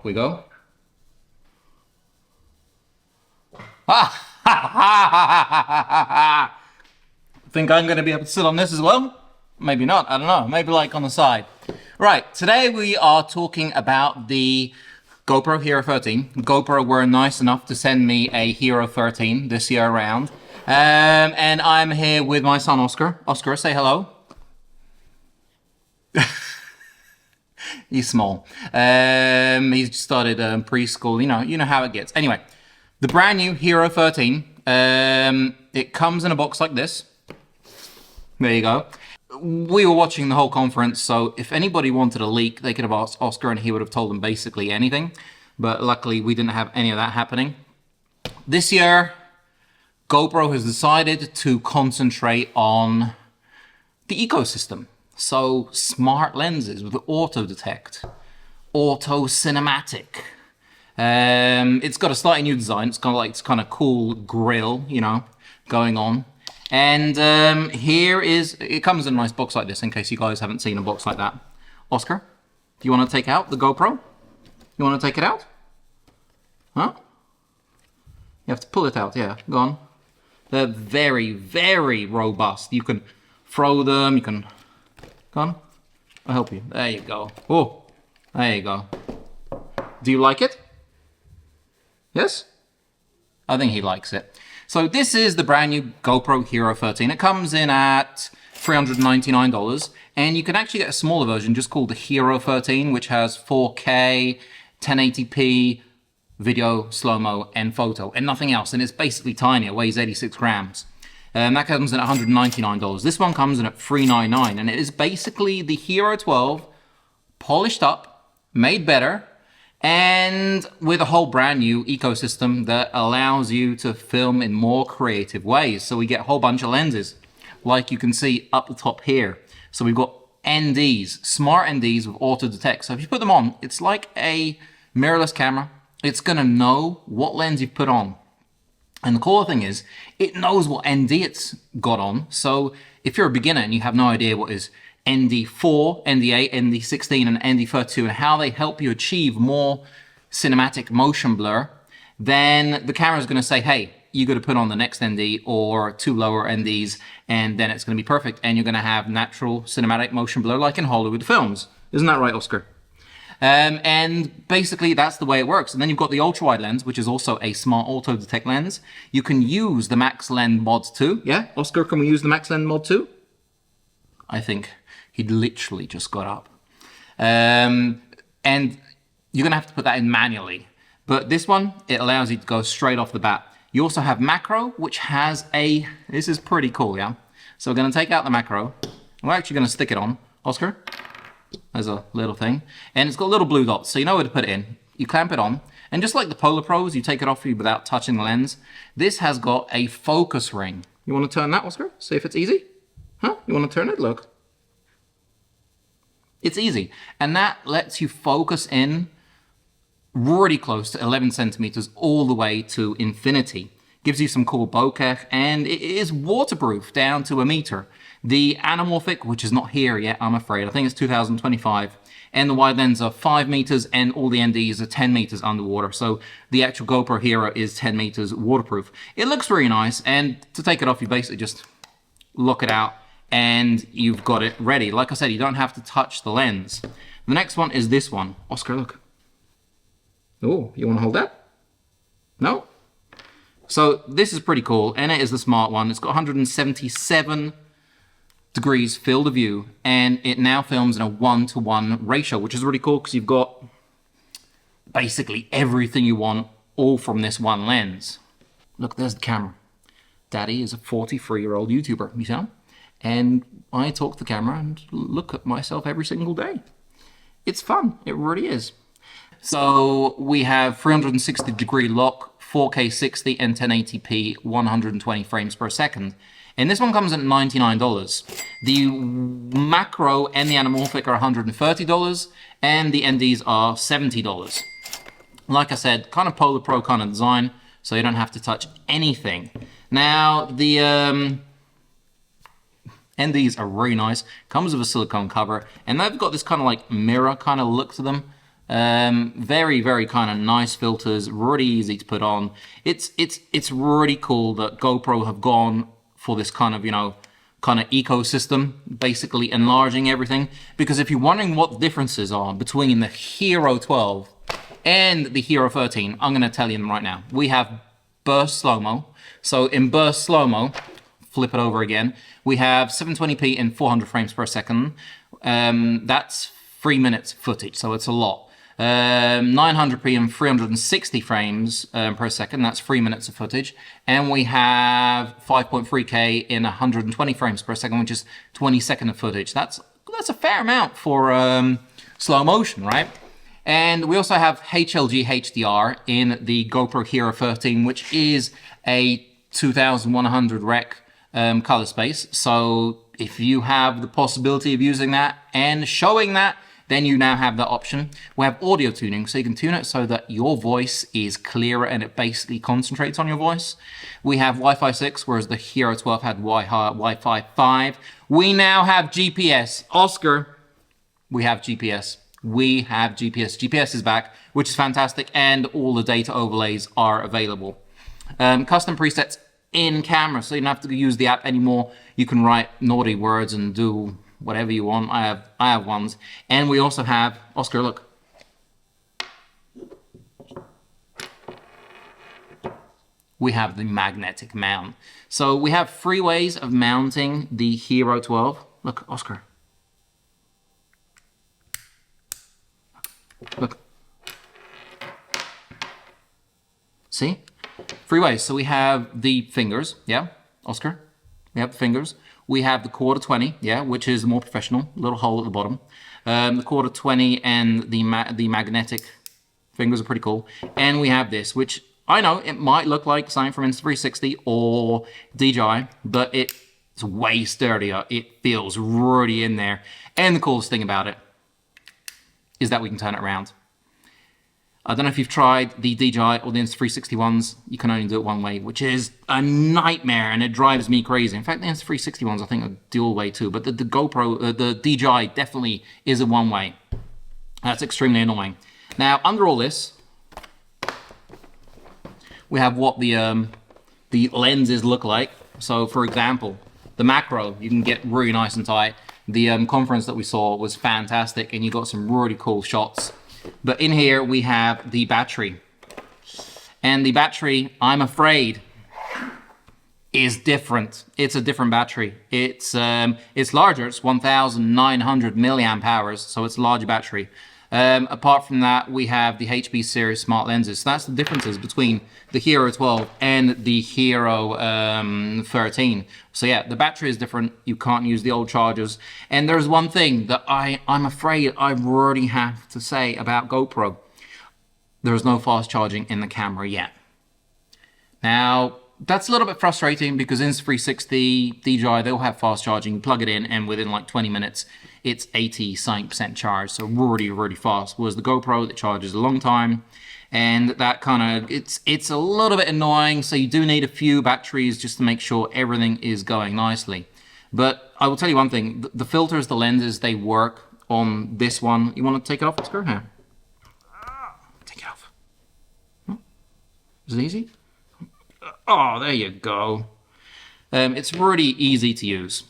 we go. Ah! Think I'm going to be able to sit on this as well? Maybe not, I don't know. Maybe like on the side. Right, today we are talking about the GoPro Hero 13. GoPro were nice enough to send me a Hero 13 this year around. And I'm here with my son, Oscar. Oscar, say hello. He's small. He's started preschool. You know how it gets. Anyway, the brand new Hero 13. It comes in a box like this. There you go. We were watching the whole conference, so if anybody wanted a leak, they could have asked Oscar and he would have told them basically anything. But luckily, we didn't have any of that happening. This year, GoPro has decided to concentrate on the ecosystem. So smart lenses with auto detect, auto cinematic. It's got a slightly new design. It's kind of cool grill, going on. And it comes in a nice box like this in case you guys haven't seen a box like that. Oscar, do you want to take out the GoPro? You want to take it out? Huh? You have to pull it out, yeah, go on. They're very, very robust. You can throw them, you can... Go on, I'll help you. There you go. Oh, there you go. Do you like it? Yes? I think he likes it. So this is the brand new GoPro Hero 13. It comes in at $399, and you can actually get a smaller version just called the Hero 13, which has 4K, 1080p, video, slow-mo, and photo, and nothing else. And it's basically tiny. It weighs 86 grams. That comes in at $199. This one comes in at $399, and it is basically the Hero 12 polished up, made better, and with a whole brand new ecosystem that allows you to film in more creative ways. So we get a whole bunch of lenses, like you can see up the top here. So we've got NDs, smart NDs with auto detect. So if you put them on, it's like a mirrorless camera. It's gonna know what lens you've put on. And the cool thing is, it knows what ND it's got on. So if you're a beginner and you have no idea what is ND4, ND8, ND16, and ND32, and how they help you achieve more cinematic motion blur, then the camera's going to say, hey, you got to put on the next ND or two lower NDs, and then it's going to be perfect, and you're going to have natural cinematic motion blur like in Hollywood films. Isn't that right, Oscar? And basically that's the way it works. And then you've got the ultra wide lens, which is also a smart auto detect lens. You can use the max lens mods too. Yeah, Oscar, can we use the max lens mod too? I think he'd literally just got up. And you're gonna have to put that in manually. But this one, it allows you to go straight off the bat. You also have macro, which has this is pretty cool, yeah? So we're gonna take out the macro. We're actually gonna stick it on. Oscar? There's a little thing. And it's got little blue dots, so you know where to put it in. You clamp it on, and just like the Polar Pros, you take it off you without touching the lens. This has got a focus ring. You wanna turn that, Oscar? See if it's easy? Huh? You wanna turn it? Look. It's easy. And that lets you focus in really close to 11 centimeters all the way to infinity. Gives you some cool bokeh, and it is waterproof down to 1 meter. The anamorphic, which is not here yet, I'm afraid, I think it's 2025, and the wide lens are 5 meters, and all the NDs are 10 meters underwater. So the actual GoPro Hero is 10 meters waterproof. It looks really nice, and to take it off, you basically just lock it out, and you've got it ready. Like I said, you don't have to touch the lens. The next one is this one. Oscar, look. Oh, you want to hold that? No? So this is pretty cool, and it is the smart one. It's got 177 degrees field of view, and it now films in a 1:1 ratio, which is really cool because you've got basically everything you want all from this one lens. Look, there's the camera. Daddy is a 43-year-old YouTuber, you see? And I talk to the camera and look at myself every single day. It's fun, it really is. So we have 360-degree lock, 4K 60 and 1080p 120 frames per second. And this one comes at $99. The macro and the anamorphic are $130, and the NDs are $70. Like I said, kind of Polar Pro kind of design, so you don't have to touch anything. Now, the NDs are really nice. Comes with a silicone cover, and they've got this kind of like mirror kind of look to them. Very, very kind of nice filters, really easy to put on. It's really cool that GoPro have gone for this kind of, you know, kind of ecosystem, basically enlarging everything. Because if you're wondering what the differences are between the Hero 12 and the Hero 13, I'm going to tell you them right now. We have burst slow-mo. So in burst slow-mo, flip it over again, we have 720p and 400 frames per second. That's 3 minutes footage, so it's a lot. 900p and 360 frames per second, that's 3 minutes of footage. And we have 5.3K in 120 frames per second, which is 20 seconds of footage. That's a fair amount for slow motion, right? And we also have HLG HDR in the GoPro Hero 13, which is a 2100 rec color space. So if you have the possibility of using that and showing that, then you now have that option. We have audio tuning, so you can tune it so that your voice is clearer and it basically concentrates on your voice. We have Wi-Fi 6, whereas the Hero 12 had Wi-Fi 5. We now have GPS. Oscar, we have GPS. We have GPS. GPS is back, which is fantastic, and all the data overlays are available. Custom presets in camera, so you don't have to use the app anymore. You can write naughty words and do whatever you want. I have ones. And we also have, Oscar, look. We have the magnetic mount. So we have 3 ways of mounting the Hero 12. Look, Oscar. Look. See? 3 ways. So we have the fingers, yeah, Oscar. We have the fingers. We have the quarter 20, yeah, which is more professional, little hole at the bottom. The quarter 20 and the magnetic fingers are pretty cool. And we have this, which I know it might look like something from Insta360 or DJI, but it's way sturdier. It feels really in there. And the coolest thing about it is that we can turn it around. I don't know if you've tried the DJI or the Insta360 ones. You can only do it one way, which is a nightmare, and it drives me crazy. In fact, the Insta360 ones I think are dual way too, but the GoPro, the DJI definitely is a one way. That's extremely annoying. Now, under all this, we have what the lenses look like. So, for example, the macro, you can get really nice and tight. The conference that we saw was fantastic, and you got some really cool shots. But in here, we have the battery. And the battery, I'm afraid, is different. It's a different battery. It's larger. It's 1,900 milliamp hours, so it's a larger battery. Apart from that, we have the HP series smart lenses. So that's the differences between the Hero 12 and the Hero 13. So yeah, the battery is different. You can't use the old chargers. And there's one thing that I'm afraid I really have to say about GoPro. There's no fast charging in the camera yet. Now, that's a little bit frustrating because Insta360, DJI, they'll have fast charging. You plug it in, and within like 20 minutes, it's 80% charged. So really, really fast. Whereas the GoPro, that charges a long time. And that kind of, it's a little bit annoying. So you do need a few batteries just to make sure everything is going nicely. But I will tell you one thing. The filters, the lenses, they work on this one. You want to take it off? Let's go here. Take it off. Is it easy? Oh, there you go. It's really easy to use.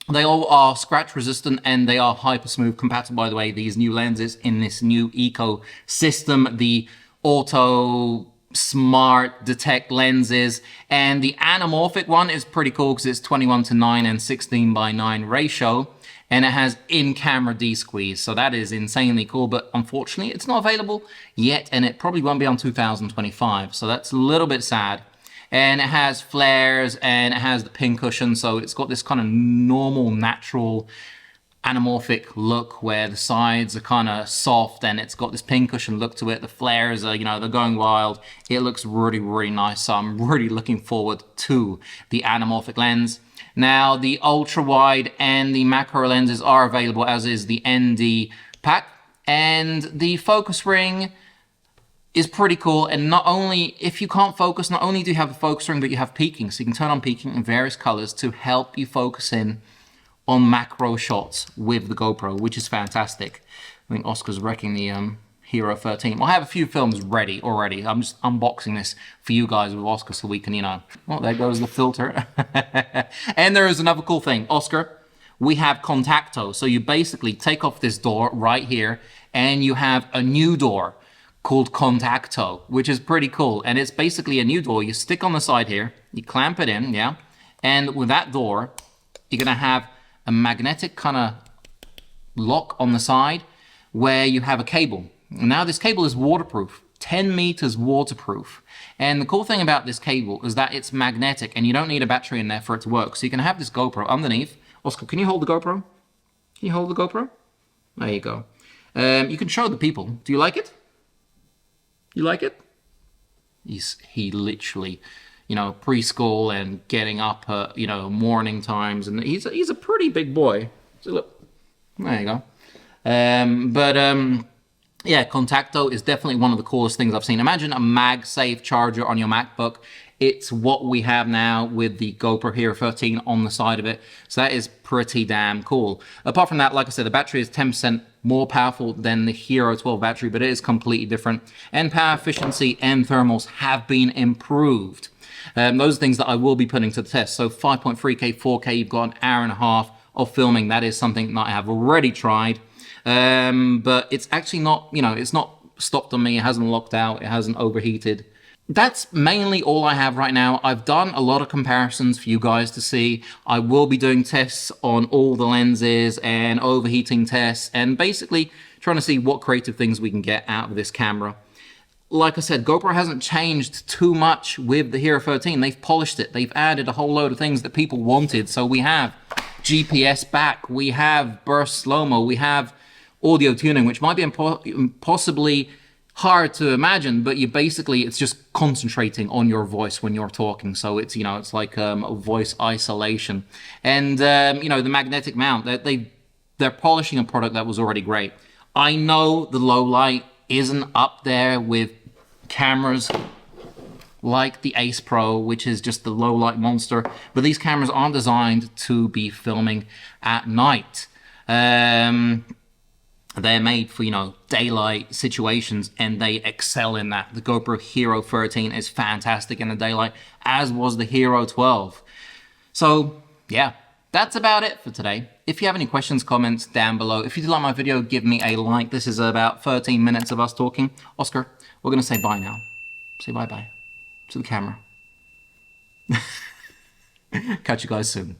They all are scratch resistant and they are hyper smooth compatible, by the way, these new lenses in this new ecosystem, the auto smart detect lenses. And the anamorphic one is pretty cool because it's 21:9 and 16:9 ratio. And it has in-camera D-squeeze, so that is insanely cool, but unfortunately it's not available yet, and it probably won't be on 2025, so that's a little bit sad. And it has flares, and it has the pin cushion, so it's got this kind of normal, natural, anamorphic look where the sides are kind of soft, and it's got this pin cushion look to it. The flares are, you know, they're going wild. It looks really, really nice, so I'm really looking forward to the anamorphic lens. Now, the ultra-wide and the macro lenses are available, as is the ND pack. And the focus ring is pretty cool. And not only, if you can't focus, not only do you have a focus ring, but you have peaking. So you can turn on peaking in various colors to help you focus in on macro shots with the GoPro, which is fantastic. I think Oscar's wrecking Hero 13. Well, I have a few films ready already. I'm just unboxing this for you guys with Oscar so we can, you know... Well, there goes the filter. And there is another cool thing. Oscar, we have Contacto. So you basically take off this door right here and you have a new door called Contacto, which is pretty cool. And it's basically a new door. You stick on the side here, you clamp it in, yeah? And with that door, you're going to have a magnetic kind of lock on the side where you have a cable. Now this cable is waterproof, 10 meters waterproof. And the cool thing about this cable is that it's magnetic and you don't need a battery in there for it to work. So you can have this GoPro underneath. Oscar, can you hold the GoPro? Can you hold the GoPro? There you go. You can show the people. Do you like it? You like it? He literally, you know, preschool and getting up at, you know, morning times. And he's a pretty big boy. So look, there you go. Yeah, Contacto is definitely one of the coolest things I've seen. Imagine a MagSafe charger on your MacBook. It's what we have now with the GoPro Hero 13 on the side of it. So that is pretty damn cool. Apart from that, like I said, the battery is 10% more powerful than the Hero 12 battery, but it is completely different. And power efficiency and thermals have been improved. Those are things that I will be putting to the test. So 5.3K, 4K, you've got an hour and a half of filming. That is something that I have already tried. But it's actually not, you know, it's not stopped on me. It hasn't locked out. It hasn't overheated. That's mainly all I have right now. I've done a lot of comparisons for you guys to see. I will be doing tests on all the lenses and overheating tests and basically trying to see what creative things we can get out of this camera. Like I said, GoPro hasn't changed too much with the Hero 13. They've polished it. They've added a whole load of things that people wanted. So we have GPS back, we have burst slow-mo, we have audio tuning, which might be impossibly hard to imagine, but it's just concentrating on your voice when you're talking. So it's, you know, it's like a voice isolation. And, you know, the magnetic mount, they're polishing a product that was already great. I know the low light isn't up there with cameras like the Ace Pro, which is just the low light monster, but these cameras aren't designed to be filming at night. They're made for, you know, daylight situations, and they excel in that. The GoPro Hero 13 is fantastic in the daylight, as was the Hero 12. So, yeah, that's about it for today. If you have any questions, comments down below. If you did like my video, give me a like. This is about 13 minutes of us talking. Oscar, we're going to say bye now. Say bye-bye to the camera. Catch you guys soon.